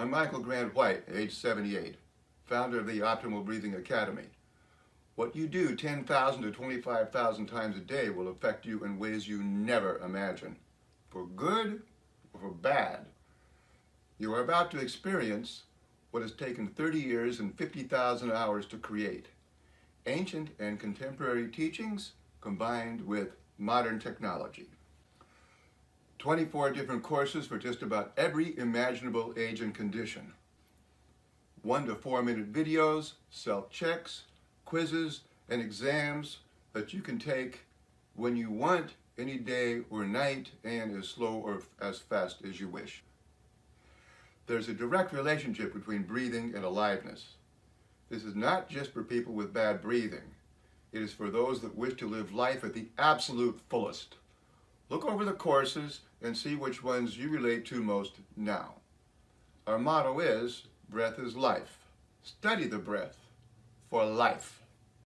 I'm Michael Grant White, age 78, founder of the Optimal Breathing Academy. What you do 10,000 to 25,000 times a day will affect you in ways you never imagine, for good or for bad. You are about to experience what has taken 30 years and 50,000 hours to create. Ancient and contemporary teachings combined with modern technology. 24 different courses for just about every imaginable age and condition. 1 to 4 minute videos, self-checks, quizzes, and exams that you can take when you want, any day or night, and as slow or as fast as you wish. There's a direct relationship between breathing and aliveness. This is not just for people with bad breathing. It is for those that wish to live life at the absolute fullest. Look over the courses and see which ones you relate to most now. Our motto is, breath is life. Study the breath for life.